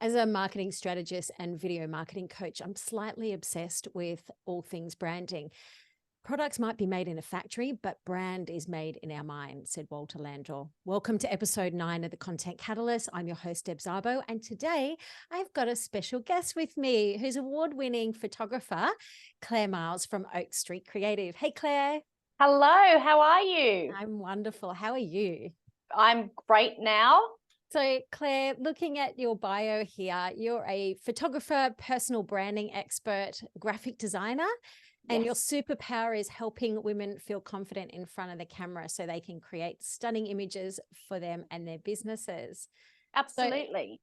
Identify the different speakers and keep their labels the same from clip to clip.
Speaker 1: As a marketing strategist and video marketing coach, I'm slightly obsessed with all things branding. Products might be made in a factory, but brand is made in our mind, said Walter Landor. Welcome to episode 9 of the Content Catalyst. I'm your host, Deb Szabo, and today I've got a special guest with me who's award-winning photographer, Claire Miles from Oak Street Creative. Hey, Claire.
Speaker 2: Hello, how are you?
Speaker 1: I'm wonderful. How are you?
Speaker 2: I'm great now.
Speaker 1: So, Claire, looking at your bio here, you're a photographer, personal branding expert, graphic designer, and your
Speaker 2: Yes,
Speaker 1: superpower is helping women feel confident in front of the camera so they can create stunning images for them and their businesses. So,
Speaker 2: absolutely.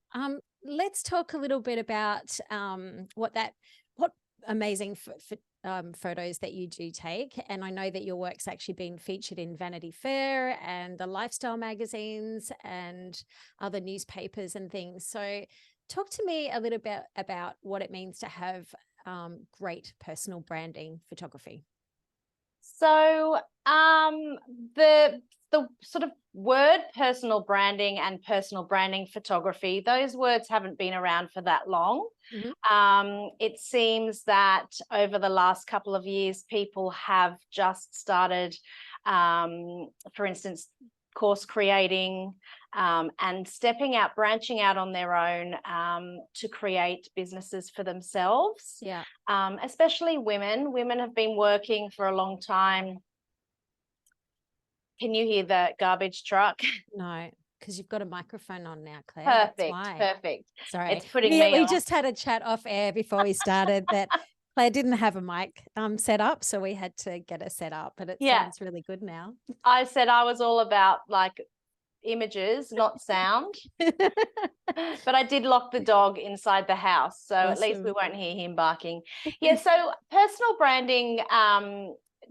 Speaker 1: let's talk a little bit about what amazing photos that you do take. And I know that your work's actually been featured in Vanity Fair and the lifestyle magazines and other newspapers and things. So talk to me a little bit about what it means to have great personal branding photography.
Speaker 2: So, the sort of word personal branding and personal branding photography, those words haven't been around for that long.
Speaker 1: Mhm.
Speaker 2: It seems that over the last couple of years, people have just started, for instance, course creating, and stepping out, branching out on their own, to create businesses for themselves.
Speaker 1: Yeah.
Speaker 2: Especially women. Women have been working for a long time. Can you hear the garbage truck?
Speaker 1: No, because you've got a microphone on now, Claire. That's
Speaker 2: Perfect,
Speaker 1: why.
Speaker 2: perfect.
Speaker 1: Sorry.
Speaker 2: It's putting
Speaker 1: We
Speaker 2: me
Speaker 1: we
Speaker 2: off.
Speaker 1: just had a chat off air before we started that Claire didn't have a mic set up, so we had to get it set up, but it
Speaker 2: Yeah,
Speaker 1: sounds really good now.
Speaker 2: I said I was all about like images, not sound. But I did lock the dog inside the house, so at least we
Speaker 1: Awesome.
Speaker 2: won't hear him barking. Yeah, so personal branding,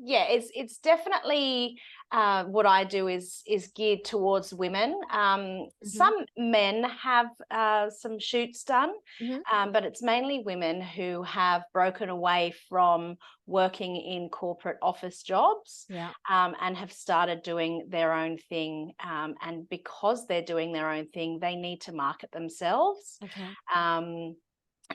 Speaker 2: yeah, it's definitely what I do is geared towards women.
Speaker 1: Mhm,
Speaker 2: Some men have some shoots done,
Speaker 1: mhm.
Speaker 2: but it's mainly women who have broken away from working in corporate office jobs,
Speaker 1: Yeah.
Speaker 2: and have started doing their own thing. And because they're doing their own thing, they need to market themselves.
Speaker 1: Okay.
Speaker 2: Um,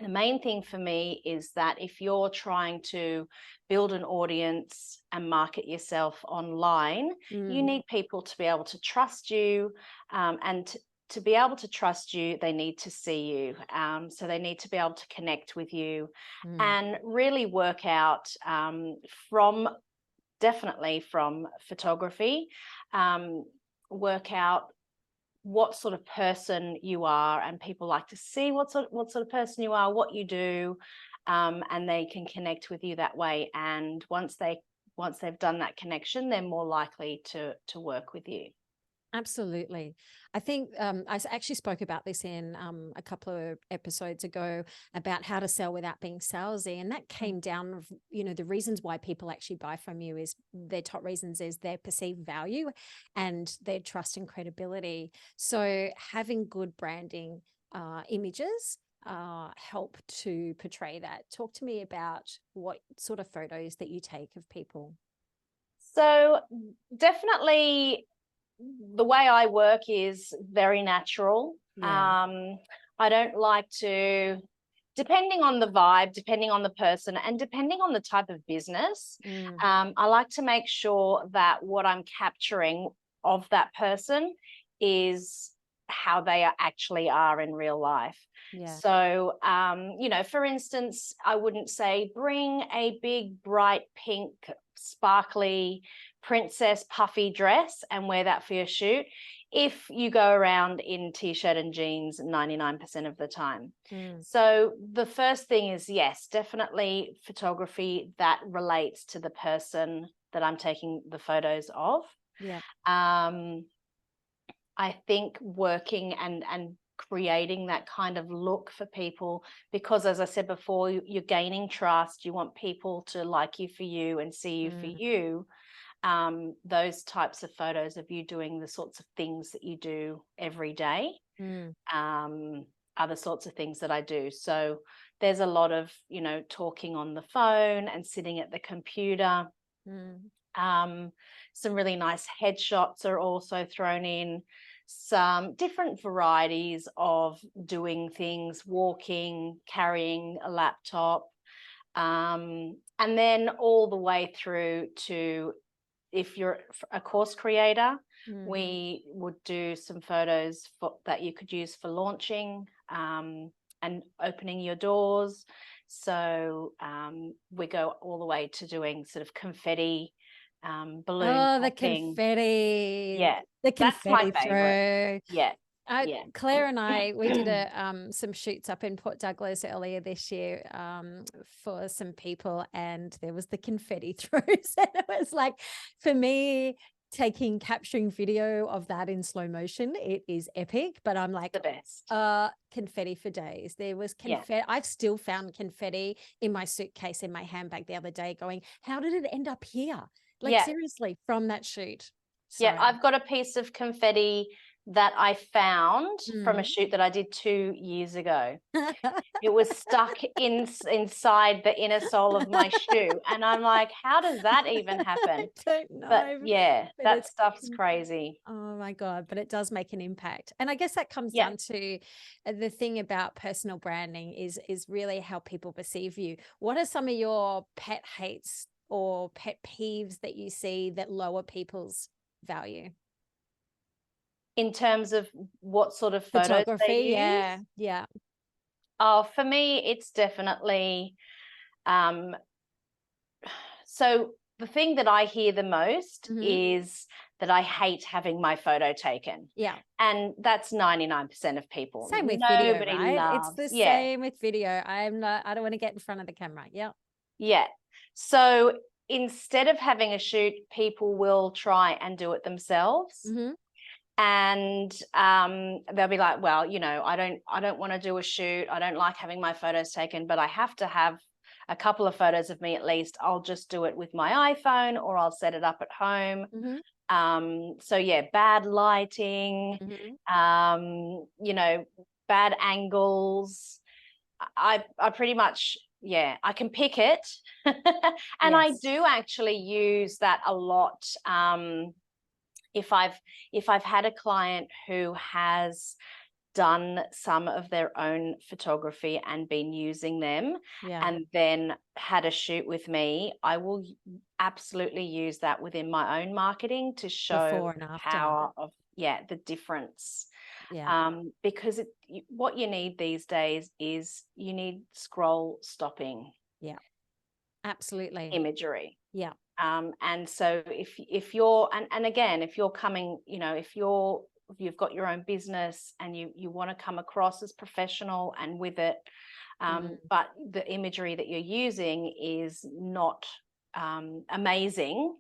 Speaker 2: the main thing for me is that if you're trying to build an audience and market yourself online, you
Speaker 1: Mm,
Speaker 2: need people to be able to trust you, and to be able to trust you, they need to see you. So they need to be able to connect with you
Speaker 1: mm.
Speaker 2: and really work out, from definitely from photography, um, work out what sort of person you are, and people like to see what sort of person you are, what you do, and they can connect with you that way. And once they've done that connection, they're more likely to work with you.
Speaker 1: Absolutely. I think actually spoke about this in a couple of episodes ago about how to sell without being salesy. And that
Speaker 2: Mm.
Speaker 1: came down of, the reasons why people actually buy from you is their top reasons is their perceived value and their trust and credibility. So having good branding images help to portray that. Talk to me about what sort of photos that you take of people.
Speaker 2: So definitely the way I work is very natural.
Speaker 1: Yeah.
Speaker 2: I don't like to, depending on the vibe, depending on the person, and depending on the type of business,
Speaker 1: Mm,
Speaker 2: I like to make sure that what I'm capturing of that person is how they actually are in real life.
Speaker 1: yeah.
Speaker 2: So, for instance, I wouldn't say bring a big, bright pink, sparkly princess puffy dress and wear that for your shoot if you go around in t-shirt and jeans 99% of the time.
Speaker 1: Mm,
Speaker 2: So the first thing is, yes, definitely photography that relates to the person that I'm taking the photos of.
Speaker 1: yeah.
Speaker 2: um, I think working and creating that kind of look for people, because as I said before, you're gaining trust, you want people to like you for you and see you for
Speaker 1: Mm,
Speaker 2: you. Those types of photos of you doing the sorts of things that you do every day,
Speaker 1: mm.
Speaker 2: um, are the sorts of things that I do. So there's a lot of, talking on the phone and sitting at the computer.
Speaker 1: Mm,
Speaker 2: Um, some really nice headshots are also thrown in. some different varieties of doing things, walking, carrying a laptop, and then all the way through to, if you're a course creator, we would do some photos that you could use for launching and opening your doors. So we go all the way to doing sort of confetti, balloon
Speaker 1: Oh, the
Speaker 2: popping.
Speaker 1: confetti.
Speaker 2: Yeah,
Speaker 1: The
Speaker 2: that's my
Speaker 1: confetti
Speaker 2: favorite.
Speaker 1: throw.
Speaker 2: Yeah. Yeah.
Speaker 1: Claire and I, we did some shoots up in Port Douglas earlier this year for some people, and there was the confetti throws. And it was like, for me, capturing video of that in slow motion, it is epic. But I'm like,
Speaker 2: The best.
Speaker 1: confetti for days. There was
Speaker 2: Yeah.
Speaker 1: confetti. I've still found confetti in my suitcase, in my handbag the other day, going, how did it end up here? Like,
Speaker 2: Yeah.
Speaker 1: seriously, from that shoot.
Speaker 2: Yeah,
Speaker 1: So,
Speaker 2: I've got a piece of confetti that I found from a shoot that I did 2 years ago. It was stuck inside the inner sole of my shoe, and I'm like, how does that even happen?
Speaker 1: I don't know.
Speaker 2: But yeah,
Speaker 1: but
Speaker 2: that
Speaker 1: it's
Speaker 2: stuff's crazy.
Speaker 1: Oh my God, but it does make an impact. And I guess that comes
Speaker 2: Yeah.
Speaker 1: down to the thing about personal branding is really how people perceive you. What are some of your pet hates or pet peeves that you see that lower people's value?
Speaker 2: In terms of what sort of photos they
Speaker 1: Photography,
Speaker 2: use?
Speaker 1: yeah, yeah.
Speaker 2: Oh, for me, it's definitely so the thing that I hear the most is that I hate having my photo taken.
Speaker 1: Yeah.
Speaker 2: And that's 99% of people.
Speaker 1: Same with video,
Speaker 2: Nobody
Speaker 1: right?
Speaker 2: loves.
Speaker 1: It's the same with video. I don't want to get in front of the camera. Yeah.
Speaker 2: Yeah. So instead of having a shoot, people will try and do it themselves. And they'll be like, well, you know, I don't want to do a shoot. I don't like having my photos taken, but I have to have a couple of photos of me at least. I'll just do it with my iPhone, or I'll set it up at home. So yeah, bad lighting, you know, bad angles. I pretty much, yeah, I can pick it. And I do actually use that a lot. If I've had a client who has done some of their own photography and been using them, and then had a shoot with me, I will absolutely use that within my own marketing to show
Speaker 1: Before and after.
Speaker 2: power of the difference. Because what you need these days is you need scroll stopping.
Speaker 1: Yeah, absolutely.
Speaker 2: Imagery.
Speaker 1: Yeah.
Speaker 2: And so if you're and again, if you're coming, you know, if you've got your own business and you want to come across as professional and with it, but the imagery that you're using is not amazing,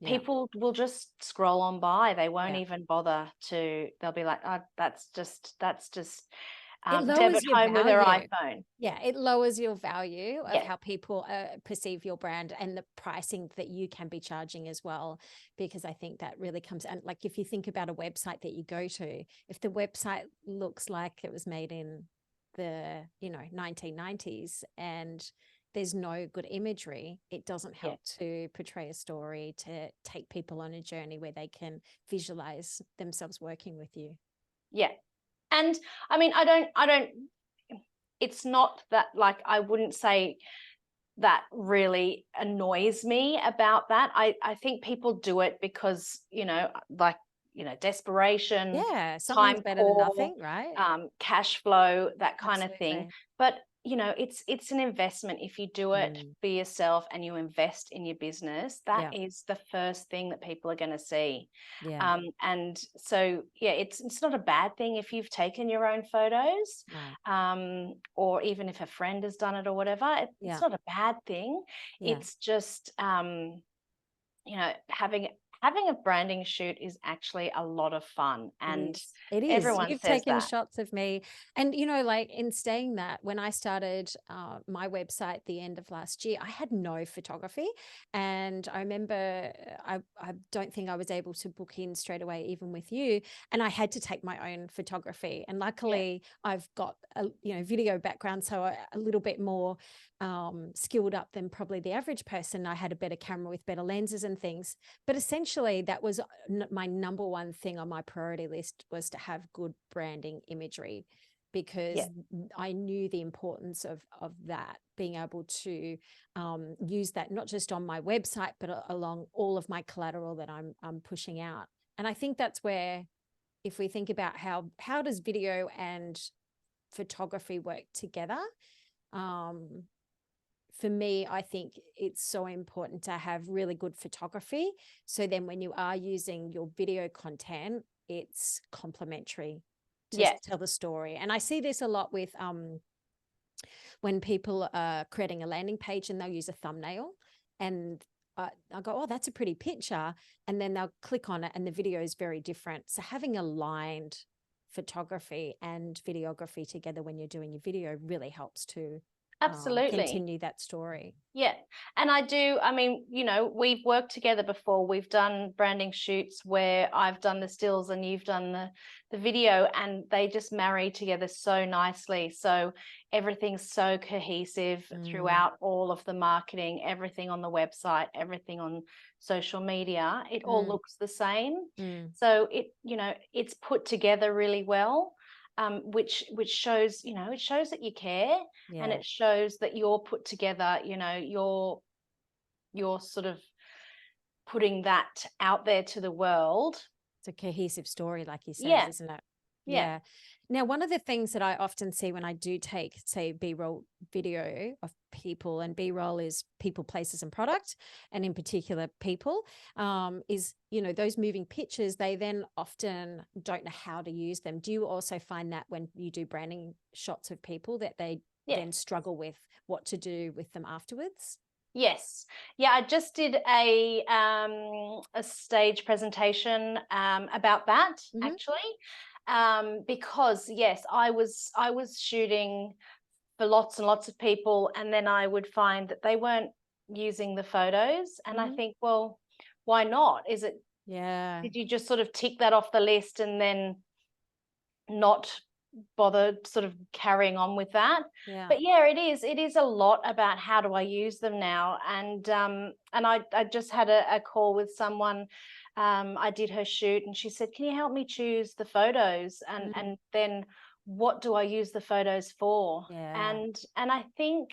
Speaker 2: people will just scroll on by. They won't even bother to. They'll be like, oh, that's just debit home with their iPhone.
Speaker 1: Yeah, it lowers your value of how people perceive your brand and the pricing that you can be charging as well. Because I think that really comes, and like if you think about a website that you go to, if the website looks like it was made in the 1990s and there's no good imagery, it doesn't help to portray a story, to take people on a journey where they can visualize themselves working with you.
Speaker 2: Yeah. And I mean, I don't, it's not that, like, I wouldn't say that really annoys me about that. I think people do it because, desperation.
Speaker 1: Yeah, something's better than nothing, right?
Speaker 2: Cash flow, that kind of thing. But it's an investment. If you do it for yourself and you invest in your business, that is the first thing that people are going to see. And so it's not a bad thing if you've taken your own photos, or even if a friend has done it or whatever. It's not a bad thing. It's just having a branding shoot is actually a lot of fun, and
Speaker 1: it is.
Speaker 2: Everyone
Speaker 1: You've
Speaker 2: says
Speaker 1: taken
Speaker 2: that.
Speaker 1: shots of me, and like in saying that, when I started my website at the end of last year, I had no photography, and I remember I don't think I was able to book in straight away, even with you, and I had to take my own photography, and luckily I've got a video background, so a little bit more skilled up than probably the average person. I had a better camera with better lenses and things. But essentially, that was my number one thing on my priority list, was to have good branding imagery, because I knew the importance of that, being able to use that not just on my website, but along all of my collateral that I'm pushing out. And I think that's where, if we think about how does video and photography work together, for me, I think it's so important to have really good photography. So then when you are using your video content, it's complementary to tell the story. And I see this a lot with when people are creating a landing page and they'll use a thumbnail, and I'll go, oh, that's a pretty picture. And then they'll click on it and the video is very different. So having aligned photography and videography together when you're doing your video really helps to continue that story.
Speaker 2: Yeah. And I mean, you know, we've worked together before. We've done branding shoots where I've done the stills and you've done the video, and they just marry together so nicely. So everything's so cohesive throughout all of the marketing, everything on the website, everything on social media. It all looks the same. So you know, it's put together really well. Which shows, you know, it shows that you care, and it shows that you're put together, you know, you're sort of putting that out there to the world.
Speaker 1: It's a cohesive story, like you said, isn't it? Yeah. Now, one of the things that I often see when I do take, say, B-roll video of people, and B-roll is people, places, and product, and in particular people, is, you know, those moving pictures, they then often don't know how to use them. Do you also find that when you do branding shots of people that they then struggle with what to do with them afterwards?
Speaker 2: Yes. Yeah, I just did a stage presentation about that, actually, because yes, I was shooting for lots and lots of people, and then I would find that they weren't using the photos, and I think, well, why not? Is it, did you just sort of tick that off the list and then not bother sort of carrying on with that? But yeah, it is a lot about how do I use them now. And I just had a call with someone. I did her shoot, and she said, can you help me choose the photos, and then what do I use the photos for? And I think,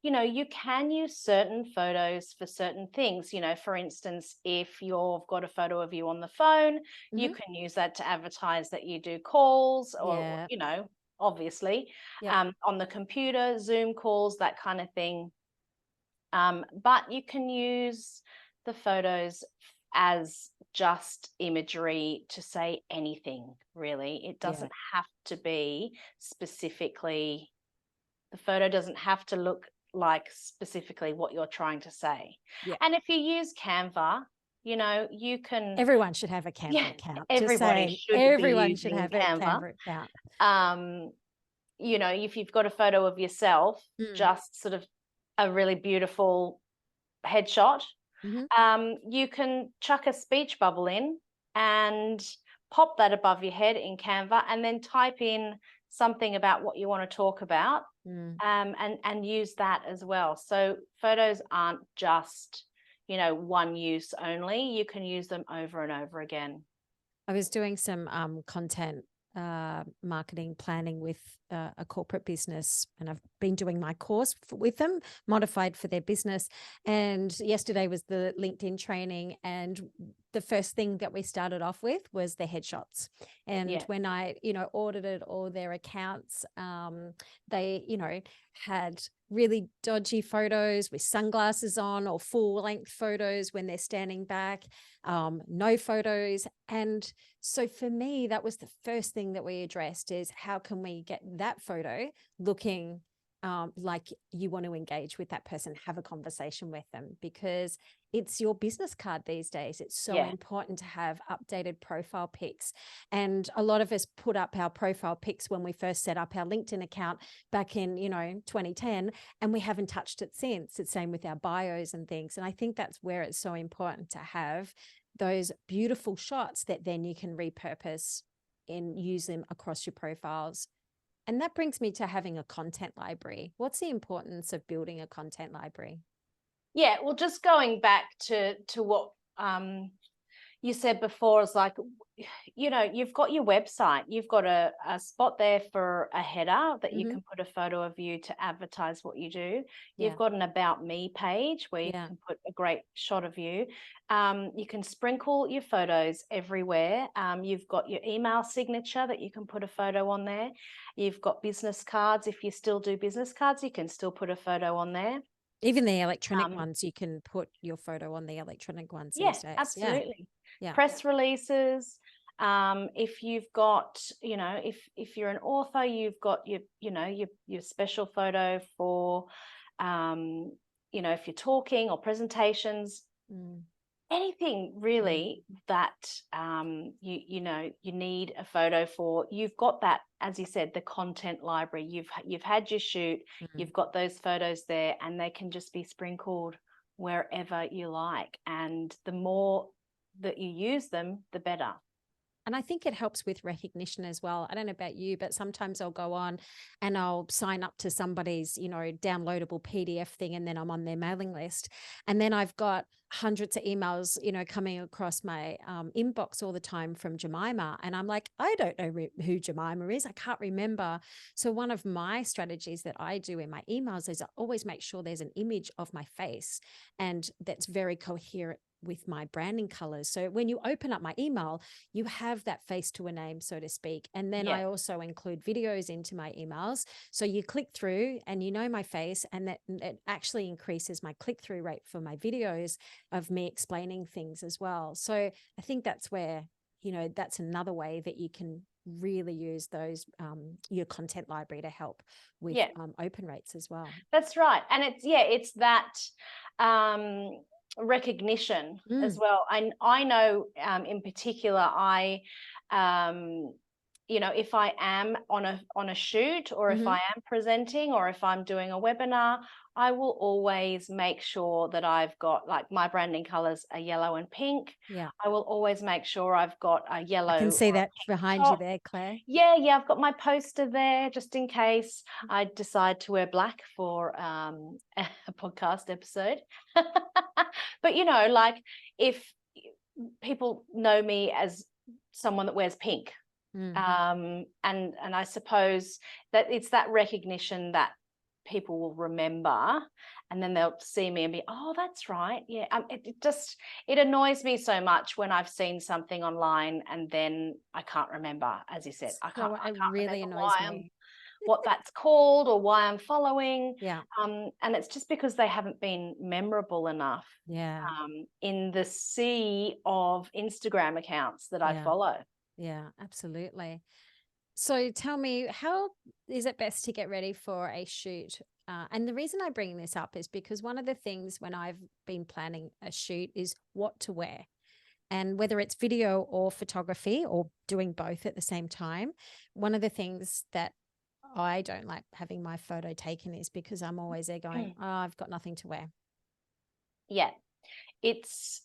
Speaker 2: you know, you can use certain photos for certain things. You know, for instance, if you've got a photo of you on the phone, you can use that to advertise that you do calls, or, you know, obviously, on the computer, Zoom calls, that kind of thing. But you can use the photos as just imagery to say anything, really. It doesn't have to be specifically, the photo doesn't have to look like specifically what you're trying to say. And if you use Canva, you know, you can,
Speaker 1: everyone should have a Canva account.
Speaker 2: Everybody should have a Canva account. You know, if you've got a photo of yourself, just sort of a really beautiful headshot, you can chuck a speech bubble in and pop that above your head in Canva, and then type in something about what you want to talk about, and use that as well. So photos aren't just, you know, one use only. You can use them over and over again.
Speaker 1: I was doing some content marketing planning with a corporate business, and I've been doing my course with them, modified for their business. And yesterday was the LinkedIn training, and the first thing that we started off with was the headshots. And when I, you know, audited all their accounts, they, you know, had really dodgy photos with sunglasses on, or full length photos when they're standing back, no photos. And so for me, that was the first thing that we addressed, is how can we get that photo looking like you want to engage with that person, have a conversation with them, because it's your business card these days. It's so important to have updated profile pics. And a lot of us put up our profile pics when we first set up our LinkedIn account back in, you know, 2010, and we haven't touched it since. It's same with our bios and things. And I think that's where it's so important to have those beautiful shots that then you can repurpose and use them across your profiles And that brings me to having a content library. What's the importance of building a content library?
Speaker 2: Yeah, well, just going back to what you said before, is like, you've got your website, you've got a spot there for a header that you can put a photo of you to advertise what you do. You've got an about me page where you can put a great shot of you. You can sprinkle your photos everywhere. You've got your email signature that you can put a photo on there. You've got business cards. If you still do business cards, you can still put a photo on there.
Speaker 1: Even the electronic ones, you can put your photo on the electronic ones these days.
Speaker 2: Absolutely.
Speaker 1: Yeah.
Speaker 2: Press releases. If you've got, if you're an author, you've got your special photo for, if you're talking or presentations. Anything really that you need a photo for, you've got that, as you said, the content library. You've had your shoot, you've got those photos there, and they can just be sprinkled wherever you like. And the more that you use them, the better.
Speaker 1: And I think it helps with recognition as well. I don't know about you, but sometimes I'll go on and I'll sign up to somebody's, downloadable PDF thing, and then I'm on their mailing list. And then I've got hundreds of emails, coming across my inbox all the time from Jemima. And I'm like, I don't know who Jemima is. I can't remember. So one of my strategies that I do in my emails is I always make sure there's an image of my face, and that's very coherent with my branding colors. So when you open up my email, you have that face to a name, so to speak. And then I also include videos into my emails. So you click through and you know my face, and that it actually increases my click-through rate for my videos of me explaining things as well. So I think that's where, that's another way that you can really use those, your content library to help with open rates as well.
Speaker 2: That's right. And it's that, recognition as well. I know, in particular, if I am on a shoot, or if I am presenting, or if I'm doing a webinar, I will always make sure that I've got, like, my branding colors are yellow and pink. I will always make sure I've got a yellow.
Speaker 1: I can see that behind you there, Claire.
Speaker 2: Yeah, I've got my poster there just in case I decide to wear black for a podcast episode. But like, if people know me as someone that wears pink, and I suppose that it's that recognition that people will remember, and then they'll see me and be, oh, that's right. Yeah. It annoys me so much when I've seen something online and then I can't remember, as you said, I can't
Speaker 1: really
Speaker 2: remember
Speaker 1: annoys me.
Speaker 2: what that's called, or why I'm following. And it's just because they haven't been memorable enough in the sea of Instagram accounts that I follow.
Speaker 1: Yeah, absolutely. So tell me, how is it best to get ready for a shoot? And the reason I bring this up is because one of the things when I've been planning a shoot is what to wear. And whether it's video or photography, or doing both at the same time, one of the things that I don't like having my photo taken is because I'm always there going, oh, I've got nothing to wear.
Speaker 2: Yeah, it's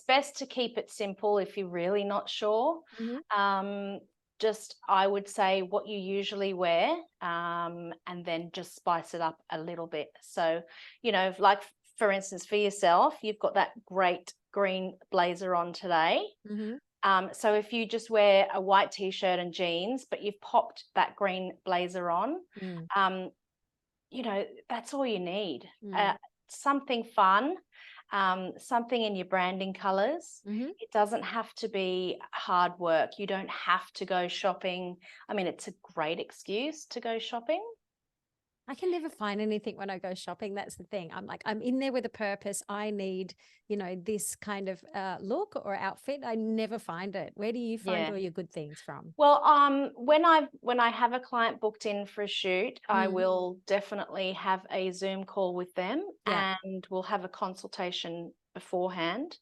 Speaker 2: best to keep it simple if you're really not sure. Just, I would say, what you usually wear, and then just spice it up a little bit. So, like, for instance, for yourself, you've got that great green blazer on today. So if you just wear a white t-shirt and jeans, but you've popped that green blazer on, that's all you need. Something fun, something in your branding colors. It doesn't have to be hard work. You don't have to go shopping. I mean, it's a great excuse to go shopping.
Speaker 1: I can never find anything when I go shopping. That's the thing. I'm like, I'm in there with a purpose. I need, this kind of look or outfit. I never find it. Where do you find all your good things from?
Speaker 2: Well, when I have a client booked in for a shoot, I will definitely have a Zoom call with them, and we'll have a consultation beforehand.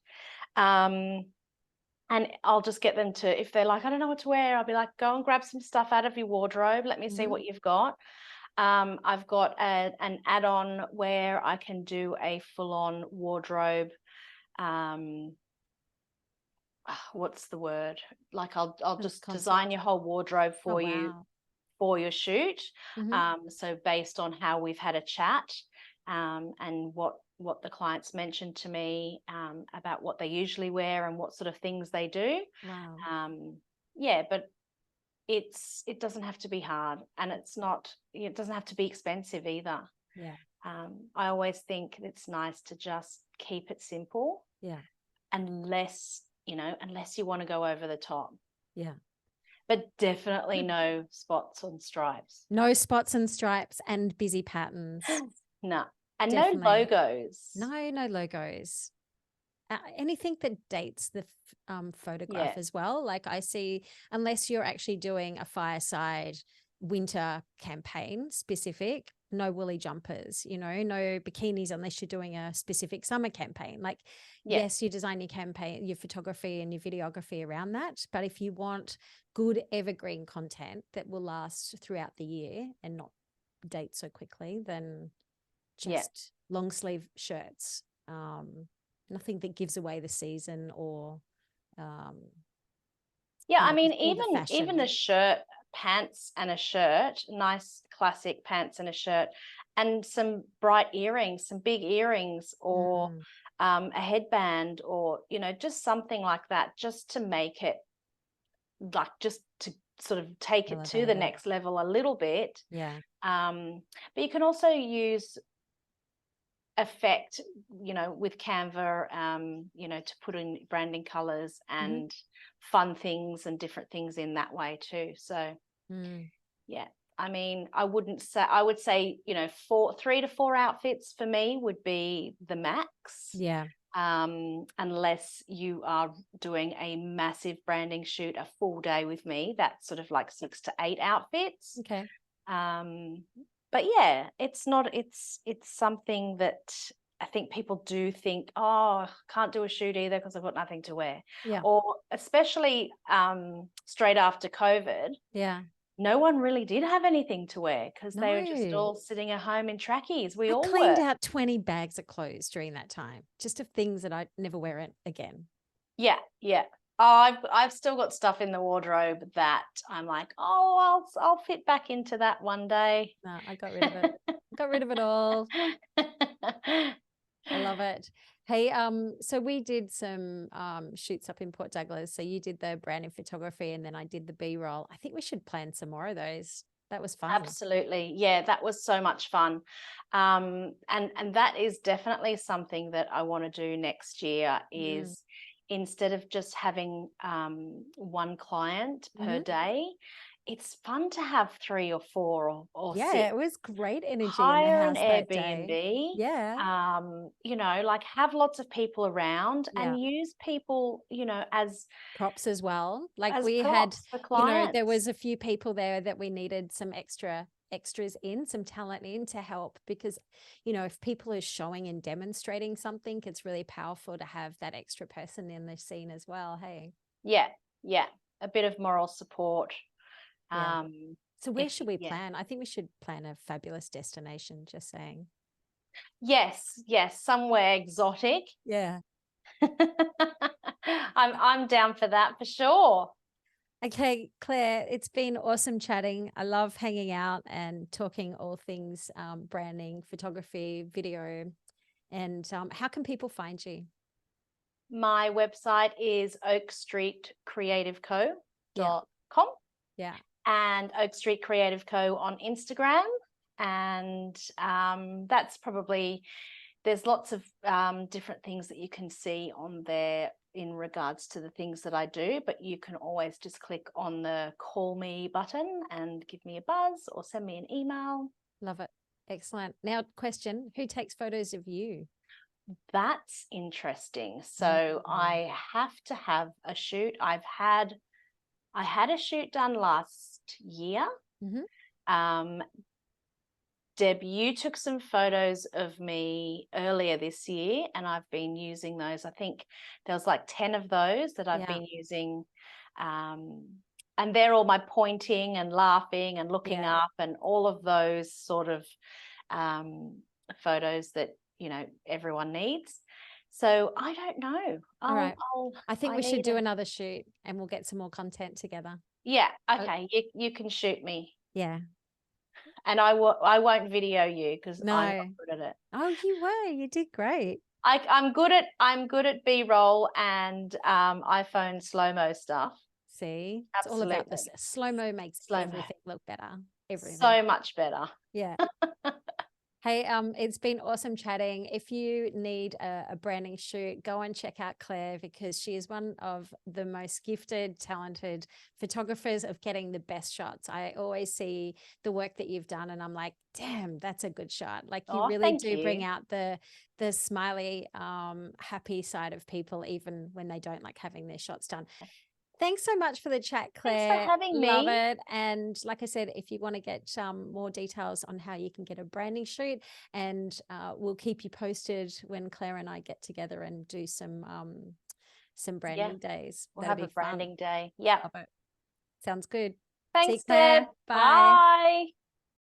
Speaker 2: And I'll just get them to, if they're like, I don't know what to wear, I'll be like, go and grab some stuff out of your wardrobe. Let me see what you've got. I've got an add-on where I can do a full-on wardrobe. What's the word? Like, I'll just design your whole wardrobe for you for your shoot.
Speaker 1: Mhm.
Speaker 2: So based on how we've had a chat, and what the clients mentioned to me, about what they usually wear and what sort of things they do.
Speaker 1: Wow.
Speaker 2: Yeah, but it doesn't have to be hard, and it doesn't have to be expensive either.
Speaker 1: Yeah.
Speaker 2: I always think it's nice to just keep it simple,
Speaker 1: Yeah.
Speaker 2: unless you want to go over the top.
Speaker 1: Yeah.
Speaker 2: But definitely no spots and stripes.
Speaker 1: No spots and stripes and busy patterns.
Speaker 2: No. And no
Speaker 1: Definitely.
Speaker 2: logos.
Speaker 1: No logos. Anything that dates the photograph
Speaker 2: Yeah.
Speaker 1: as well. Like I see, unless you're actually doing a fireside winter campaign specific, no woolly jumpers, no bikinis unless you're doing a specific summer campaign. Like,
Speaker 2: Yeah.
Speaker 1: yes, you design your campaign, your photography and your videography around that. But if you want good evergreen content that will last throughout the year and not date so quickly, then
Speaker 2: Yeah.
Speaker 1: just long sleeve shirts. Nothing that gives away the season or
Speaker 2: Yeah, I mean,
Speaker 1: all the
Speaker 2: even a
Speaker 1: fashion.
Speaker 2: shirt, pants and a shirt, nice classic pants and a shirt, and some bright earrings, some big earrings, or
Speaker 1: Mm,
Speaker 2: a headband, or just something like that, just to make it, like, just to sort of take it to the
Speaker 1: elevated.
Speaker 2: next level a little bit.
Speaker 1: Yeah.
Speaker 2: But you can also use effect, with Canva, to put in branding colors
Speaker 1: Mm-hmm.
Speaker 2: and fun things and different things in that way too. So
Speaker 1: Mm,
Speaker 2: yeah, I mean, I would say, 3 to 4 outfits for me would be the max.
Speaker 1: yeah.
Speaker 2: Unless you are doing a massive branding shoot, a full day with me, that's sort of like 6 to 8 outfits.
Speaker 1: Okay.
Speaker 2: But yeah, it's something that I think people do think, oh, can't do a shoot either because I've got nothing to wear.
Speaker 1: Yeah.
Speaker 2: Or especially straight after COVID,
Speaker 1: Yeah.
Speaker 2: no one really did have anything to wear because they were just
Speaker 1: No.
Speaker 2: all sitting at home in trackies. We
Speaker 1: I
Speaker 2: all
Speaker 1: cleaned
Speaker 2: were.
Speaker 1: out 20 bags of clothes during that time, just of things that I never wear it again.
Speaker 2: Yeah, yeah. I've still got stuff in the wardrobe that I'm like, oh, I'll fit back into that one day.
Speaker 1: No, I got rid of it. Got rid of it all. I love it. Hey, so we did some shoots up in Port Douglas. So you did the branding photography and then I did the B-roll. I think we should plan some more of those. That was fun.
Speaker 2: Absolutely. Yeah, that was so much fun. And that is definitely something that I want to do next year,
Speaker 1: Mm.
Speaker 2: is instead of just having one client per
Speaker 1: Mm-hmm.
Speaker 2: day, it's fun to have 3 or 4 or
Speaker 1: Yeah,
Speaker 2: 6.
Speaker 1: it was great energy in the
Speaker 2: Hire an
Speaker 1: house that day.
Speaker 2: Airbnb,
Speaker 1: Yeah.
Speaker 2: like, have lots of people around
Speaker 1: Yeah.
Speaker 2: and use people, as
Speaker 1: Props as well. Like we had,
Speaker 2: props for
Speaker 1: there
Speaker 2: clients.
Speaker 1: was a few people there that we needed some extras in, some talent in to help because, if people are showing and demonstrating something, it's really powerful to have that extra person in the scene as well. Hey.
Speaker 2: Yeah, yeah. A bit of moral support.
Speaker 1: Yeah.
Speaker 2: Um,
Speaker 1: So where
Speaker 2: if
Speaker 1: should we
Speaker 2: yeah.
Speaker 1: plan? I think we should plan a fabulous destination, just saying.
Speaker 2: Yes, somewhere exotic.
Speaker 1: Yeah.
Speaker 2: I'm down for that for sure.
Speaker 1: Okay, Claire, it's been awesome chatting. I love hanging out and talking all things branding, photography, video. And how can people find you?
Speaker 2: My website is
Speaker 1: Yeah.
Speaker 2: oakstreetcreativeco.com
Speaker 1: Yeah.
Speaker 2: and Oak Street Creative Co on Instagram. And that's probably, there's lots of different things that you can see on there in regards to the things that I do, but you can always just click on the call me button and give me a buzz or send me an email.
Speaker 1: Love it. Excellent. Now, question, who takes photos of you?
Speaker 2: That's interesting. So I have to have a shoot. I had a shoot done last year.
Speaker 1: Mm-hmm.
Speaker 2: Deb, you took some photos of me earlier this year, and I've been using those. I think there was like 10 of those that I've been using. And they're all my pointing and laughing and looking up and all of those sort of photos that, everyone needs. So I don't know.
Speaker 1: All right. I think we should do another shoot and we'll get some more content together.
Speaker 2: Yeah. Okay. You can shoot me.
Speaker 1: Yeah.
Speaker 2: And I won't video you because I'm not
Speaker 1: No.
Speaker 2: good at it.
Speaker 1: Oh, you did great.
Speaker 2: I'm good at B-roll and iPhone slow-mo stuff.
Speaker 1: See, it's all about this.
Speaker 2: Absolutely.
Speaker 1: Slow-mo makes
Speaker 2: Slow-mo.
Speaker 1: everything look better. Everything.
Speaker 2: So much better.
Speaker 1: Yeah. Hey, it's been awesome chatting. If you need a branding shoot, go and check out Claire, because she is one of the most gifted, talented photographers of getting the best shots. I always see the work that you've done and I'm like, damn, that's a good shot. Like, you
Speaker 2: Oh,
Speaker 1: really
Speaker 2: thank
Speaker 1: do bring
Speaker 2: you.
Speaker 1: out the smiley, happy side of people, even when they don't like having their shots done. Thanks so much for the chat, Claire.
Speaker 2: Thanks for having
Speaker 1: Love
Speaker 2: me.
Speaker 1: it. And like I said, if you want to get more details on how you can get a branding shoot, and we'll keep you posted when Claire and I get together and do some branding days.
Speaker 2: We'll
Speaker 1: That'll
Speaker 2: have a
Speaker 1: be fun.
Speaker 2: branding day. Yeah.
Speaker 1: Love it. Sounds good. See you,
Speaker 2: Thanks,
Speaker 1: Claire.
Speaker 2: Deb.
Speaker 1: Bye.
Speaker 2: Bye.